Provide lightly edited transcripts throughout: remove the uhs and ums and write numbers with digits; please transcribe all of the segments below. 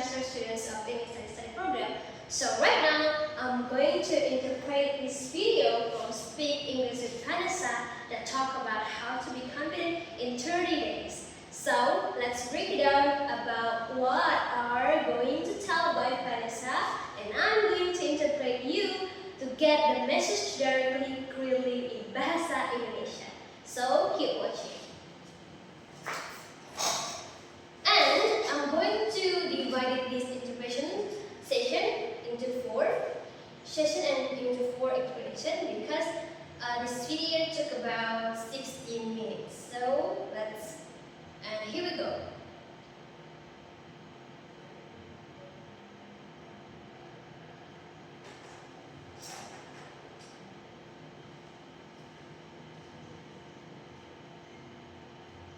semester students of English Study Program. So right now, I'm going to interpret this video from Speak English with Vanessa that talk about how to be confident in 30 days. So let's break it down about what are going to tell by Vanessa, and I'm going to interpret you to get the message directly, clearly in Bahasa Indonesia. So keep watching. And I'm going to divide this interpretation session into 4 explanations because this video took about 16 minutes. So here we go.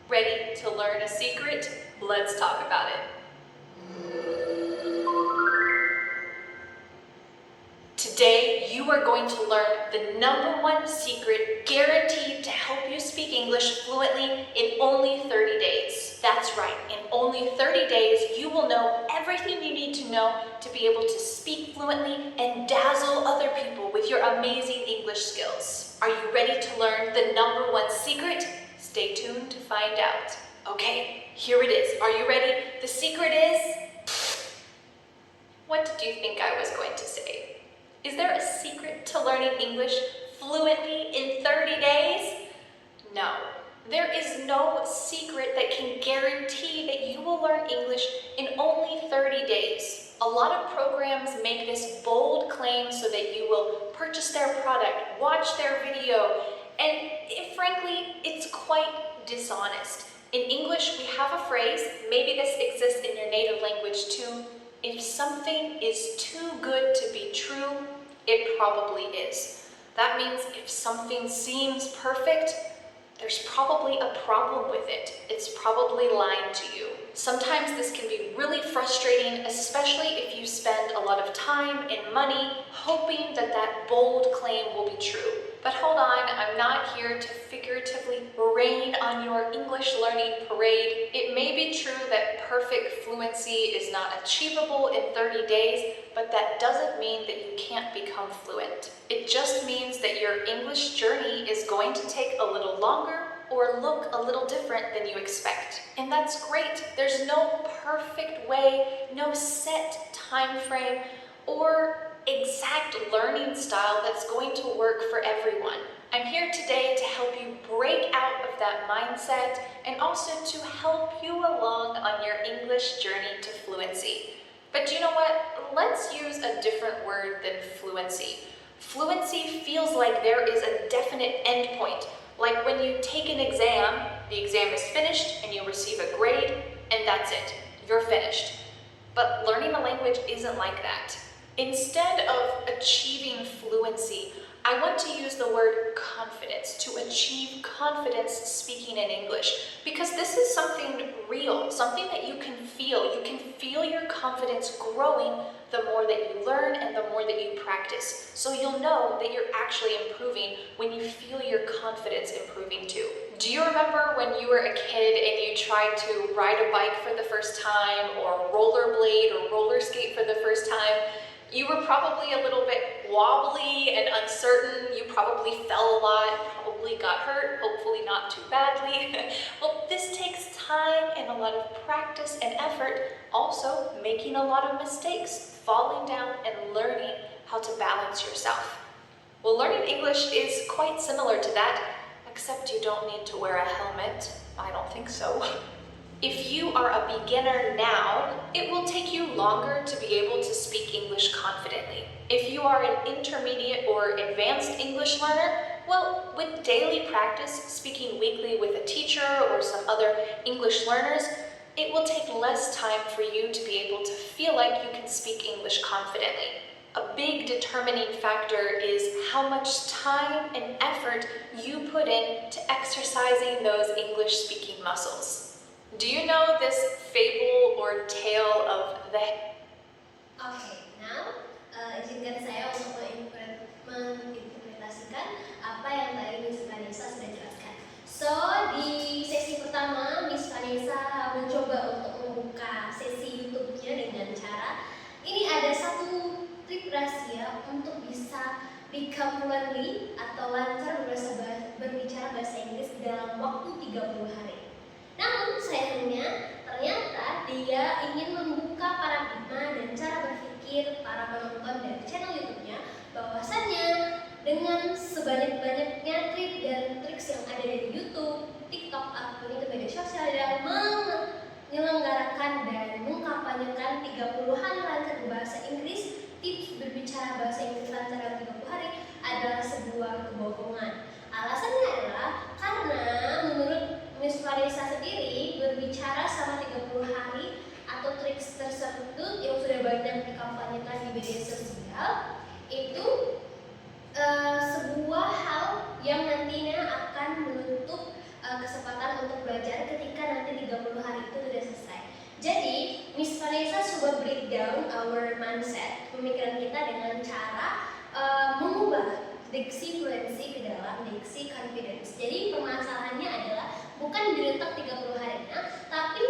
Ready to learn a secret? Let's talk about it. Today, you are going to learn the #1 secret guaranteed to help you speak English fluently in only 30 days. That's right, in only 30 days, you will know everything you need to know to be able to speak fluently and dazzle other people with your amazing English skills. Are you ready to learn the #1 secret? Stay tuned to find out. Okay, here it is. Are you ready? The secret is... What did you think I was going to say? Is there a secret to learning English fluently in 30 days? No. There is no secret that can guarantee that you will learn English in only 30 days. A lot of programs make this bold claim so that you will purchase their product, watch their video, and frankly, it's quite dishonest. In English, we have a phrase, maybe this exists in your native language too, if something is too good to be true, it probably is. That means if something seems perfect, there's probably a problem with it. It's probably lying to you. Sometimes this can be really frustrating, especially if you spend a lot of time and money hoping that that bold claim will be true. But hold on, I'm not here to figuratively rain on your English learning parade. It may be true that perfect fluency is not achievable in 30 days, but that doesn't mean that you can't become fluent. It just means that your English journey is going to take a little longer or look a little different than you expect. And that's great. There's no perfect way, no set time frame, or exact learning style that's going to work for everyone. I'm here today to help you break out of that mindset and also to help you along on your English journey to fluency. But you know what? Let's use a different word than fluency. Fluency feels like there is a definite endpoint. Like when you take an exam, the exam is finished and you receive a grade, and that's it. You're finished. But learning a language isn't like that. Instead of achieving fluency, I want to use the word confidence, to achieve confidence speaking in English, because this is something real, something that you can feel. You can feel your confidence growing the more that you learn and the more that you practice. So you'll know that you're actually improving when you feel your confidence improving too. Do you remember when you were a kid and you tried to ride a bike for the first time, or rollerblade or roller skate for the first time? You were probably a little bit wobbly and uncertain. You probably fell a lot, probably got hurt, hopefully not too badly. Well, this takes time and a lot of practice and effort, also making a lot of mistakes, falling down and learning how to balance yourself. Well, learning English is quite similar to that, except you don't need to wear a helmet. I don't think so. If you are a beginner now, it will take you longer to be able to speak English confidently. If you are an intermediate or advanced English learner, well, with daily practice, speaking weekly with a teacher or some other English learners, it will take less time for you to be able to feel like you can speak English confidently. A big determining factor is how much time and effort you put in to exercising those English speaking muscles. Do you know this fable or tale of the... Okay, now izinkan saya untuk menginterpretasikan apa yang tadi Miss Vanessa sudah jelaskan. So, di sesi pertama, Miss Vanessa mencoba untuk membuka sesi YouTube-nya dengan cara become fluently atau lancar berbicara bahasa Inggris dalam waktu 30 hari. Namun sayangnya ternyata dia ingin membuka paradigma dan cara berpikir para penonton dari channel YouTube-nya bahwasannya dengan sebanyak-banyaknya trik dan triks yang ada di YouTube, TikTok ataupun itu media sosial yang menyelenggarakan dan mengkampanyekan 30 hari lancar berbahasa Inggris, tips berbicara bahasa Inggris lancar dalam 30 hari adalah sebuah kebohongan. Alasannya adalah karena menurut Miss Vanessa sendiri berbicara selama 30 hari atau triks tersebut yang sudah banyak dikampanyekan di media sosial itu sebuah hal yang nantinya akan menutup kesempatan untuk belajar ketika nanti 30 hari itu sudah selesai. Jadi, Miss Vanessa coba breakdown our mindset, pemikiran kita dengan cara mengubah diksi fluency ke dalam diksi confidence. Jadi, permasalahannya adalah bukan diletak 30 harinya, tapi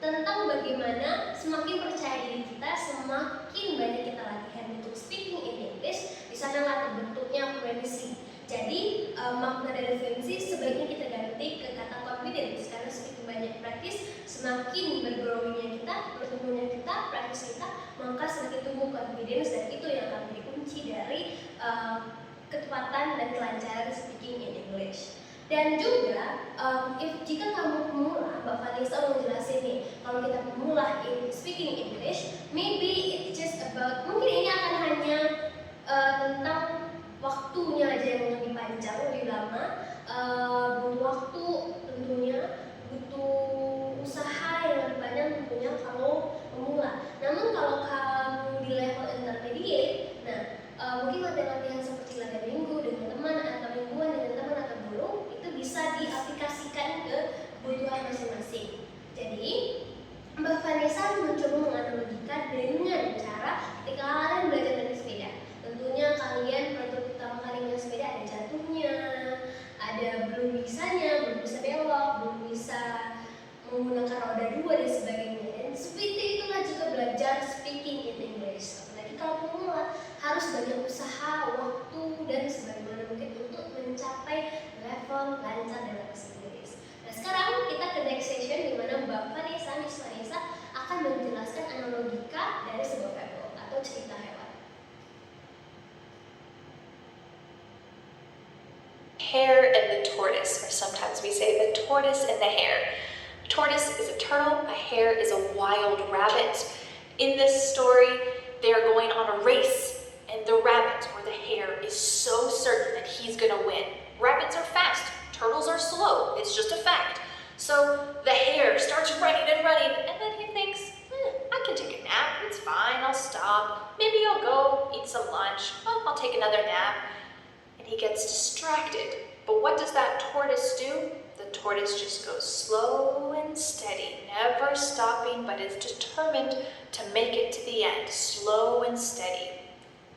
tentang bagaimana semakin percaya diri kita, semakin banyak kita latihan untuk speaking in English, di sanalah terbentuknya fluency. Jadi makna dari fluency sebaiknya kita ganti ke kata confidence, karena semakin banyak praktis, semakin bergrowingnya kita, bertumbuhnya kita, praktis kita, maka semakin tumbuh confidence, dan itu yang akan menjadi kunci dari ketepatan dan kelancaran speaking in English. Dan juga jika kamu pemula, Mbak Vanessa mau jelasin nih, kalau kita pemula in speaking English, maybe it's just about, mungkin ini akan hanya tentang waktunya aja yang lebih panjang, lebih lama, butuh waktu tentunya, butuh usaha yang lebih panjang tentunya kalau pemula. Namun kalau kamu di level intermediate, nah mungkin latihan-latihan seperti latihan minggu dengan teman atau mingguan dengan teman atau guru itu bisa diaplikasikan ke kebutuhan masing-masing. Jadi Mbak Vanessa mencoba menganalogikan dengan cara ketika kalian belajar naik sepeda. Tentunya kalian waktu pertama kali naik sepeda ada jatuhnya, ada belum bisa belok, belum bisa menggunakan roda 2 dan sebagainya. Dan seperti itulah juga belajar speaking in English. Apalagi kalau pemula harus banyak usaha, waktu dan sebagaimana mungkin untuk mencapai level lancar dalam bahasa Inggris. Nah sekarang kita ke next session di mana Mbak Vanessa, Miss Vanessa akan menjelaskan analogika dari sebuah fable atau cerita hewan. Hare and the tortoise, or sometimes we say the tortoise and the hare. A tortoise is a turtle, a hare is a wild rabbit. In this story, they are going on a race, and the rabbit or the hare is so certain that he's gonna win. Rabbits are fast, turtles are slow, it's just a fact. So the hare starts running and running, and then he thinks, I can take a nap, it's fine, I'll stop. Maybe I'll go eat some lunch, I'll take another nap. And he gets distracted. But what does that tortoise do? The tortoise just goes slow and steady, never stopping, but is determined to make it to the end, slow and steady.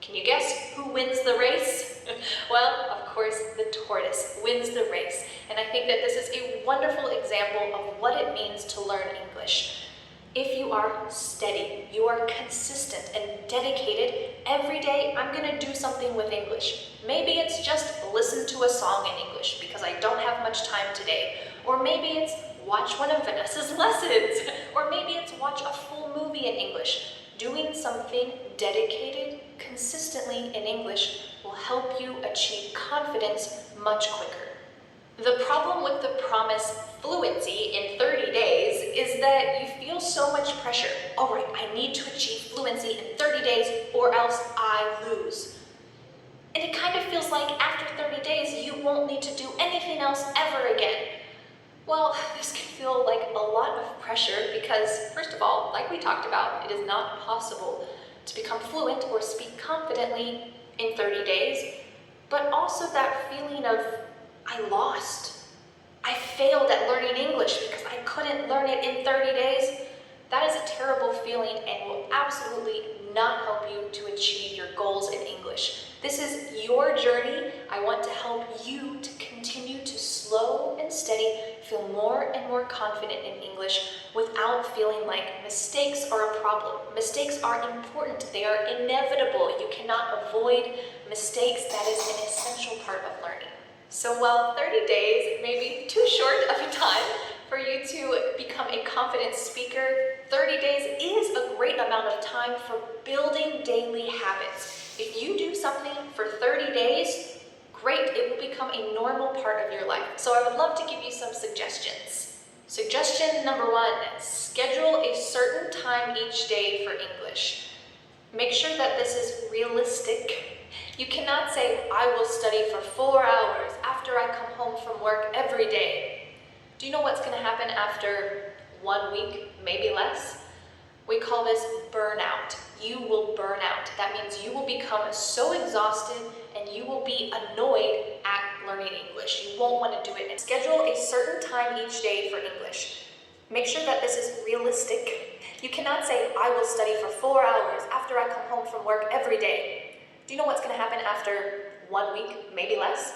Can you guess who wins the race? Well, of course, the tortoise wins the race. And I think that this is a wonderful example of what it means to learn English. If you are steady, you are consistent and dedicated, every day I'm gonna do something with English. Maybe it's just listen to a song in English because I don't have much time today. Or maybe it's watch one of Vanessa's lessons. Or maybe it's watch a full movie in English. Doing something dedicated, consistently in English will help you achieve confidence much quicker. The problem with the promise fluency in 30 days is that you feel so much pressure. All right, I need to achieve fluency in 30 days or else I lose. And it kind of feels like after 30 days, you won't need to do anything else ever again. Well, this can feel like a lot of pressure because, first of all, like we talked about, it is not possible to become fluent or speak confidently in 30 days, but also that feeling of, I lost. I failed at learning English because I couldn't learn it in 30 days. That is a terrible feeling and will absolutely not help you to achieve your goals in English. This is your journey. I want to help you to continue to slow and steady feel more and more confident in English without feeling like mistakes are a problem. Mistakes are important. They are inevitable. You cannot avoid mistakes. That is an essential part of learning. So while 30 days may be too short of a time for you to become a confident speaker, 30 days is a great amount of time for building daily habits. If you do something for 30 days, great, it will become a normal part of your life. So I would love to give you some suggestions. Suggestion number 1, schedule a certain time each day for English. Make sure that this is realistic. You cannot say, I will study for 4 hours after I come home from work every day. Do you know what's going to happen after 1 week, maybe less? We call this burnout. You will burn out. That means you will become so exhausted and you will be annoyed at learning English. You won't want to do it. Schedule a certain time each day for English. Make sure that this is realistic. You cannot say, I will study for 4 hours after I come home from work every day. Do you know what's going to happen after 1 week, maybe less?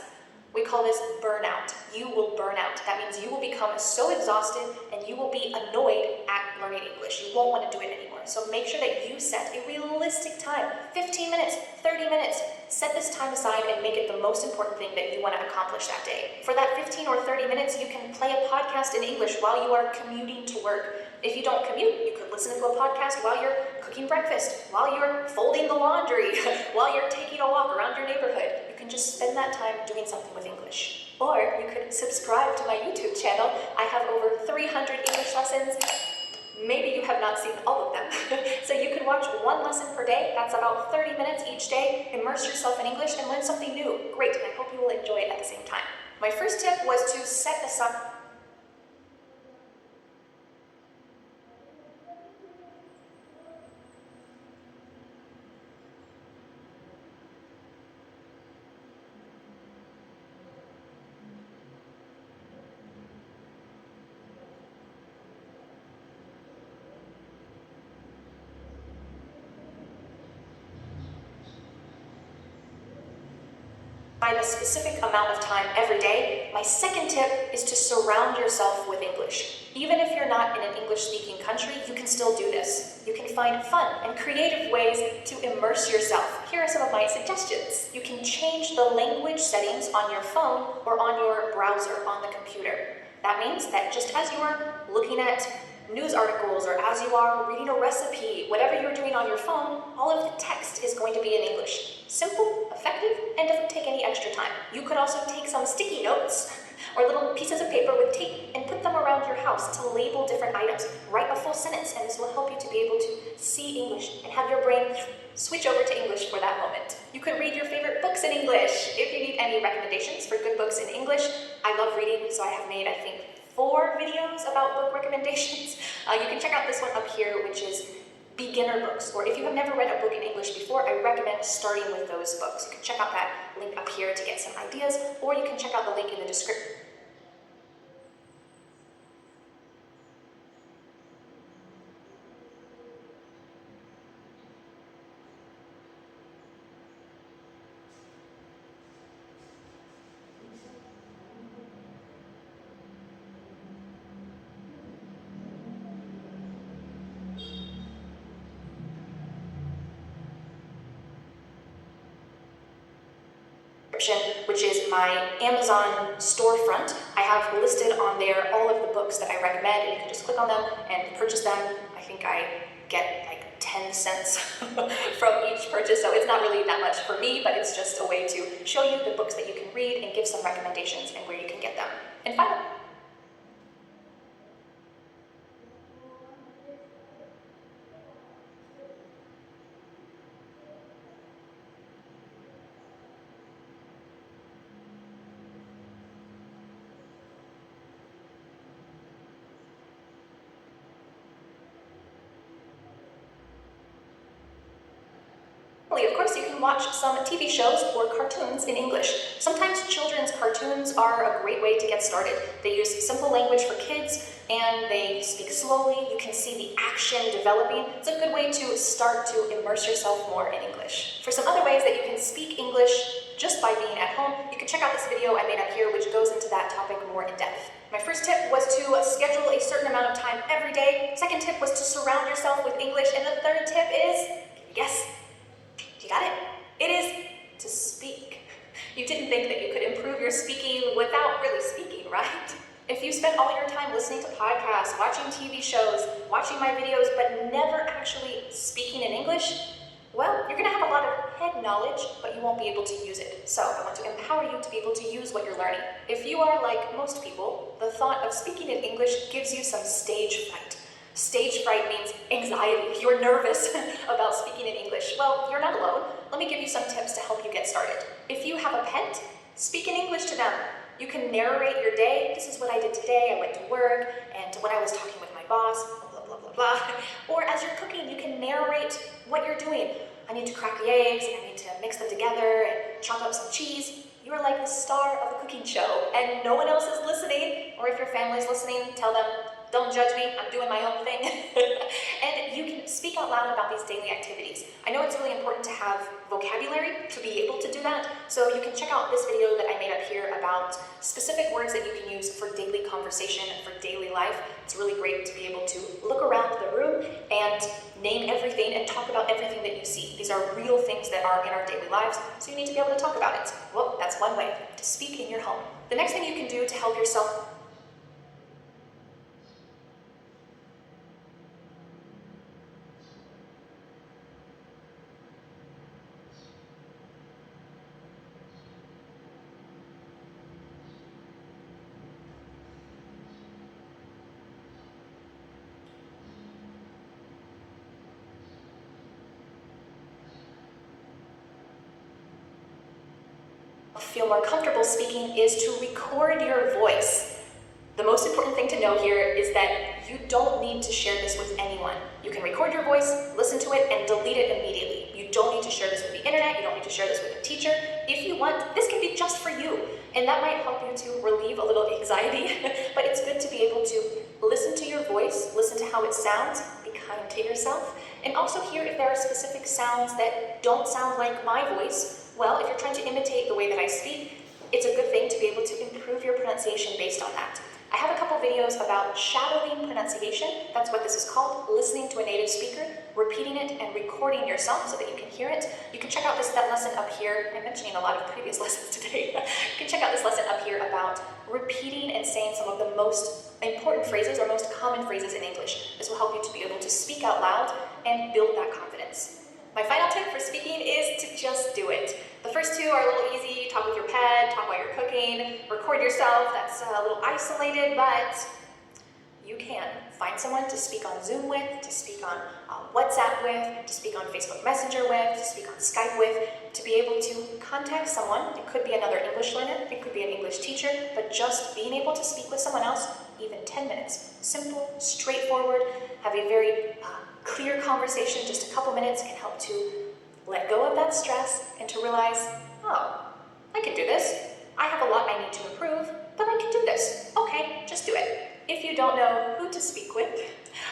We call this burnout. You will burn out. That means you will become so exhausted and you will be annoyed at learning English. You won't want to do it anymore. So make sure that you set a realistic time. 15 minutes, 30 minutes. Set this time aside and make it the most important thing that you want to accomplish that day. For that 15 or 30 minutes, you can play a podcast in English while you are commuting to work. If you don't commute, you could listen to a podcast while you're cooking breakfast, while you're folding the laundry, while you're taking a walk around your neighborhood. You can just spend that time doing something with English. Or you could subscribe to my YouTube channel. I have over 300 English lessons. Maybe you have not seen all of them. So you can watch 1 lesson per day. That's about 30 minutes each day. Immerse yourself in English and learn something new. Great, and I hope you will enjoy it at the same time. My first tip was to set aside a specific amount of time every day. My second tip is to surround yourself with English. Even if you're not in an English-speaking country, you can still do this. You can find fun and creative ways to immerse yourself. Here are some of my suggestions. You can change the language settings on your phone or on your browser on the computer. That means that just as you are looking at news articles or as you are reading a recipe, whatever you're doing on your phone, all of the text is going to be in English. Simple, effective, and doesn't take any extra time. You could also take some sticky notes or little pieces of paper with tape and put them around your house to label different items. Write a full sentence and this will help you to be able to see English and have your brain switch over to English for that moment. You can read your favorite books in English. If you need any recommendations for good books in English, I love reading, so I have made, I think, 4 videos about book recommendations. You can check out this one up here, which is beginner books, or if you have never read a book in English before, I recommend starting with those books. You can check out that link up here to get some ideas, or you can check out the link in the description. Which is my Amazon storefront. I have listed on there all of the books that I recommend, and you can just click on them and purchase them. I think I get like 10 cents from each purchase, so it's not really that much for me, but it's just a way to show you the books that you can read and give some recommendations and where you can get them. And finally, of course, you can watch some TV shows or cartoons in English. Sometimes children's cartoons are a great way to get started. They use simple language for kids and they speak slowly. You can see the action developing. It's a good way to start to immerse yourself more in English. For some other ways that you can speak English just by being at home, you can check out this video I made up here, which goes into that topic more in depth. My first tip was to schedule a certain amount of time every day. Second tip was to surround yourself with English. And the third tip is, can you guess? You got it? It is to speak. You didn't think that you could improve your speaking without really speaking, right? If you spend all your time listening to podcasts, watching TV shows, watching my videos, but never actually speaking in English, well, you're going to have a lot of head knowledge, but you won't be able to use it. So I want to empower you to be able to use what you're learning. If you are like most people, the thought of speaking in English gives you some stage fright. Stage fright means anxiety. You're nervous about speaking in English. Well, you're not alone. Let me give you some tips to help you get started. If you have a pet, speak in English to them. You can narrate your day. This is what I did today. I went to work, and when I was talking with my boss, blah, blah, blah, blah. Or as you're cooking, you can narrate what you're doing. I need to crack the eggs, I need to mix them together and chop up some cheese. You are like the star of a cooking show, and no one else is listening. Or if your family's listening, tell them, don't judge me, I'm doing my own thing. And you can speak out loud about these daily activities. I know it's really important to have vocabulary to be able to do that, so you can check out this video that I made up here about specific words that you can use for daily conversation and for daily life. It's really great to be able to look around the room and name everything and talk about everything that you see. These are real things that are in our daily lives, so you need to be able to talk about it. Well, that's one way, to speak in your home. The next thing you can do to help yourself feel more comfortable speaking is to record your voice. The most important thing to know here is that you don't need to share this with anyone. You can record your voice, listen to it, and delete it immediately. You don't need to share this with the internet, you don't need to share this with a teacher. If you want, this can be just for you, and that might help you to relieve a little anxiety, but it's good to be able to listen to your voice, listen to how it sounds, be kind to yourself, and also hear if there are specific sounds that don't sound like my voice. Well, if you're trying to imitate the way that I speak, it's a good thing to be able to improve your pronunciation based on that. I have a couple videos about shadowing pronunciation. That's what this is called, listening to a native speaker, repeating it and recording yourself so that you can hear it. You can check out that lesson up here. I'm mentioning a lot of previous lessons today. You can check out this lesson up here about repeating and saying some of the most important phrases or most common phrases in English. This will help you to be able to speak out loud and build that confidence. My final tip for speaking is to just do it. The first two are a little easy. Talk with your pet, talk while you're cooking, record yourself. That's a little isolated, but you can find someone to speak on Zoom with, to speak on WhatsApp with, to speak on Facebook Messenger with, to speak on Skype with, to be able to contact someone. It could be another English learner, it could be an English teacher, but just being able to speak with someone else, even 10 minutes. Simple, straightforward, have a very clear conversation, just a couple minutes can help to let go of that stress and to realize, oh, I can do this. I have a lot I need to improve, but I can do this. Okay, just do it. If you don't know who to speak with,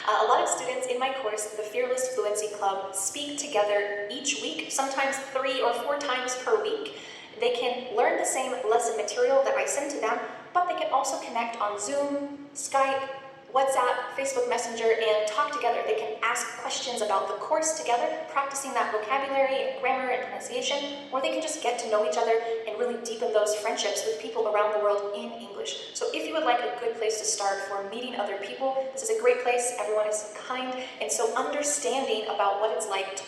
a lot of students in my course, the Fearless Fluency Club, speak together each week, sometimes 3 or 4 times per week. They can learn the same lesson material that I send to them, but they can also connect on Zoom, Skype, WhatsApp, Facebook Messenger, and talk together. They can ask questions about the course together, practicing that vocabulary and grammar and pronunciation, or they can just get to know each other and really deepen those friendships with people around the world in English. So if you would like a good place to start for meeting other people, this is a great place. Everyone is so kind and so understanding about what it's like to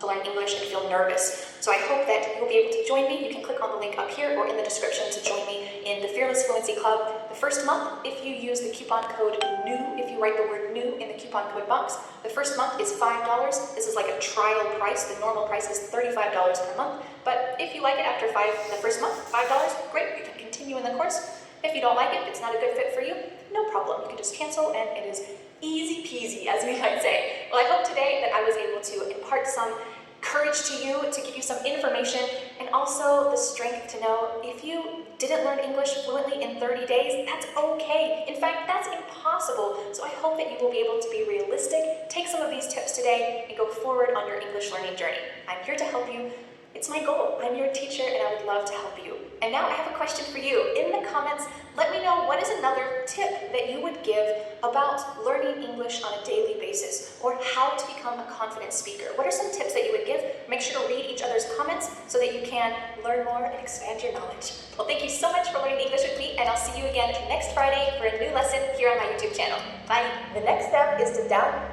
learn English and feel nervous. So I hope that you'll be able to join me. You can click on the link up here or in the description to join me in the Fearless Fluency Club. The first month, if you use the coupon code NEW, if you write the word NEW in the coupon code box, the first month is $5. This is like a trial price. The normal price is $35 per month. But if you like it after the first month, $5, great, you can continue in the course. If you don't like it, if it's not a good fit for you, no problem. You can just cancel and it is easy peasy, as we might say. Well, I hope today that I was able to impart some courage to you, to give you some information, and also the strength to know if you didn't learn English fluently in 30 days, that's okay. In fact, that's impossible. So I hope that you will be able to be realistic, take some of these tips today, and go forward on your English learning journey. I'm here to help you. It's my goal. I'm your teacher, and I would love to help you. And now I have a question for you. In the comments, let me know what is another tip that you would give about learning English on a daily basis, or how to become a confident speaker. What are some tips that you would give? Make sure to read each other's comments so that you can learn more and expand your knowledge. Well, thank you so much for learning English with me, and I'll see you again next Friday for a new lesson here on my YouTube channel. Bye! The next step is to download.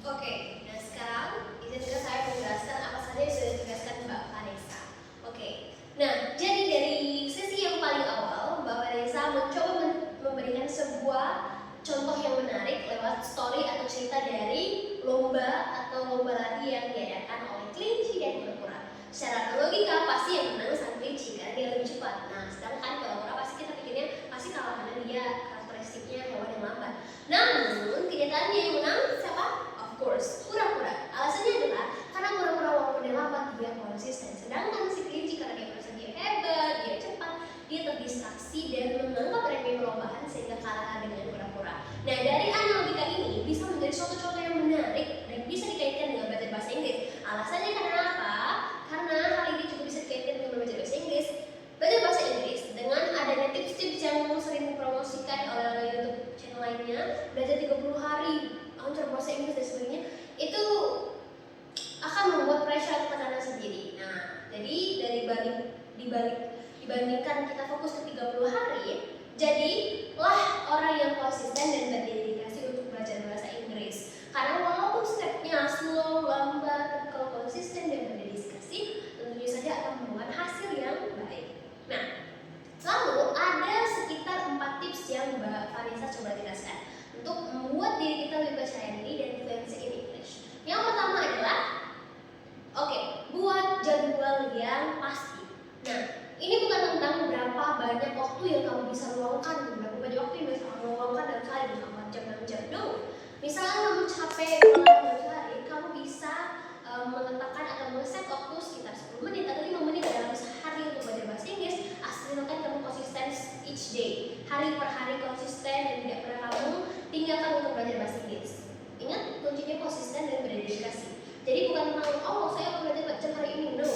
Oke, nah sekarang izinkan saya menjelaskan apa saja yang sudah ditegaskan Mbak Vanessa. Oke, nah jadi dari sesi yang paling awal, Mbak Vanessa mencoba memberikan sebuah contoh yang menarik lewat story atau cerita dari lomba atau lomba lari yang diadakan oleh kelinci dan kura-kura. Secara logika pasti yang menang sang kelinci karena dia lebih cepat. Nah, sedangkan kura-kura pasti kita pikirnya pasti kalah karena dia karakteristiknya hewan yang lambat. Namun kenyataannya yang menang siapa? Of course, kura-kura. Alasannya adalah karena kura-kura walaupun dia lambat dia konsisten. Sedangkan si kelinci karena dia merasa dia hebat, dia cepat, dia terdistraksi dan menganggap remeh perlombaan sehingga kalah dengan kura-kura. Nah, dari analogika ini bisa menjadi suatu contoh yang menarik dan bisa dikaitkan dengan belajar bahasa Inggris. Alasannya karena apa? Karena hal ini juga bisa dikaitkan dengan belajar bahasa Inggris. Belajar bahasa Inggris dengan adanya tips-tips yang sering dipromosikan oleh YouTube channel lainnya, belajar 30 hari, lancar bahasa Inggris dan sebagainya, itu akan membuat pressure atau tekanan sendiri. Nah, jadi dibandingkan kita fokus ke 30 hari, jadilah orang yang konsisten dan berdedikasi untuk belajar bahasa Inggris. Karena walaupun stepnya slow, lambat, tapi kalau konsisten dan berdedikasi, tentunya saja akan membuat hasil yang baik. Nah, lalu ada sekitar 4 tips yang Mbak Vanessa coba jelaskan untuk membuat diri kita lebih percaya diri dan fluency in English. Yang pertama adalah, buat jadwal yang pasti. Nah, ini bukan tentang berapa banyak waktu yang kamu bisa luangkan, berapa banyak waktu yang bisa kamu luangkan dalam sehari, 4 jam, 6 jam. No. Misalnya kamu capek dalam sehari, kamu bisa meletakkan atau men-set waktu sekitar 10 menit atau 5 menit dalam sehari untuk belajar bahasa Inggris. Asalkan kamu konsisten each day, hari per hari konsisten dan tidak pernah kamu tinggalkan untuk belajar bahasa Inggris. Ingat, kuncinya konsisten dan berdedikasi. Jadi bukan tentang, saya akan belajar 4 jam hari ini. No.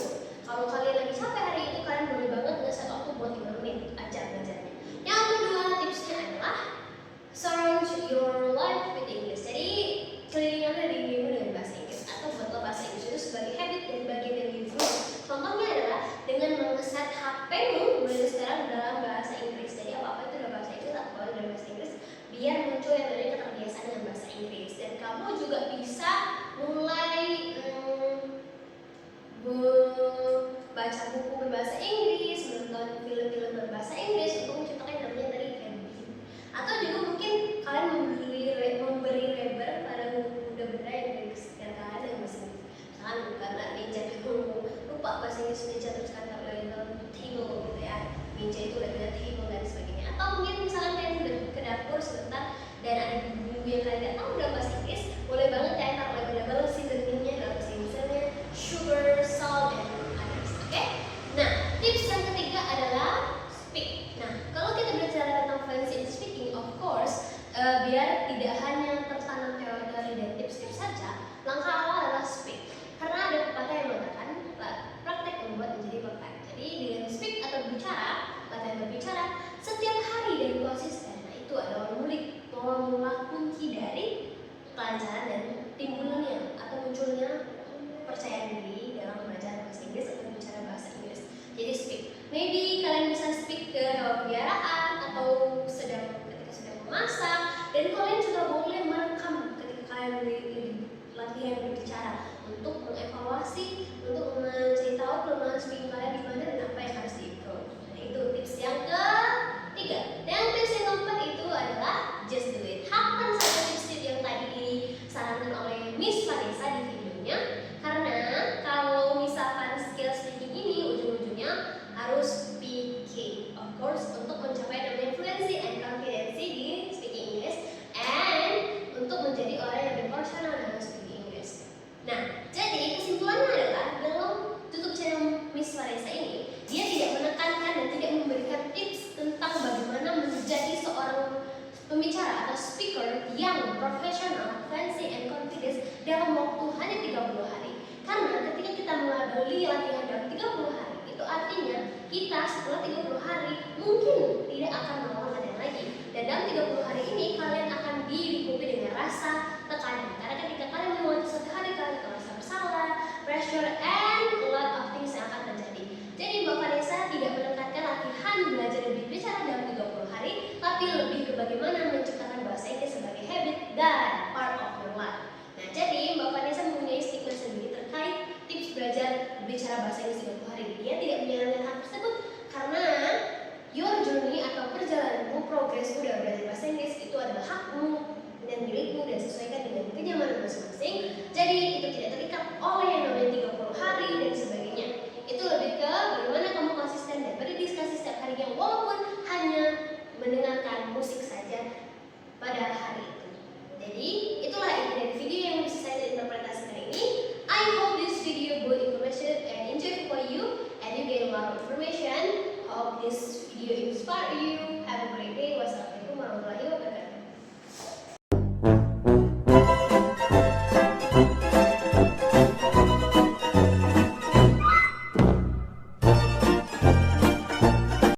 Kalau kalian lagi capek hari itu, kalian boleh banget nge-set waktu buat 5 menit aja belajarnya. Yang kedua tipsnya adalah surround your life with English. Jadi kelilingannya dirimu dengan bahasa Inggris, atau buatlah bahasa Inggris itu sebagai habit dan bagian dari dirimu. Contohnya adalah dengan mengeset HP-mu mulai sekarang dalam bahasa Inggris. Jadi apa-apa itu dalam bahasa Inggris atau dalam bahasa Inggris, biar muncul yang namanya keterbiasaan dengan bahasa Inggris. Dan kamu juga bisa mulai baca buku berbahasa Inggris, menonton film-film berbahasa Inggris untuk menciptakan yang namanya dari habit. Atau juga mungkin kalian memberi reber pada buku benda yang dideskripsikan kalian dengan bahasa Inggris. Misalkan karena meja kamu lupa bahasa Inggris meja, terus kan label table gitu ya. Meja itu labelnya table dan sebagainya. Atau mungkin misalkan kalian ke dapur sebentar dan ada bumbu yang kalian tidak tahu dalam bahasa Inggris, boleh banget kalian taruh label-label seasoningnya dalam bahasa Inggris, misalnya sugar, salt, dan others. Oke? Nah, tips yang ketiga adalah speak. Nah, kalau kita bicara tentang fluency in speaking, of course, biar tidak hanya tertanam teori dan tips-tips saja, langkah awal adalah speak. Karena ada pepatah yang mengatakan praktek membuat menjadi perfect. Jadi dengan speak atau berbicara, latihan berbicara setiap hari dan konsisten. Nah, itu adalah mula kunci dari kelancaran dan timbulnya atau munculnya percaya diri dalam belajar bahasa Inggris atau bicara bahasa Inggris. Jadi speak. Maybe kalian bisa speak ke hewan peliharaan atau ketika sedang memasak, dan kalian juga boleh merekam ketika kalian latihan berbicara untuk mengevaluasi, untuk mencari tahu kelemahan speaking kalian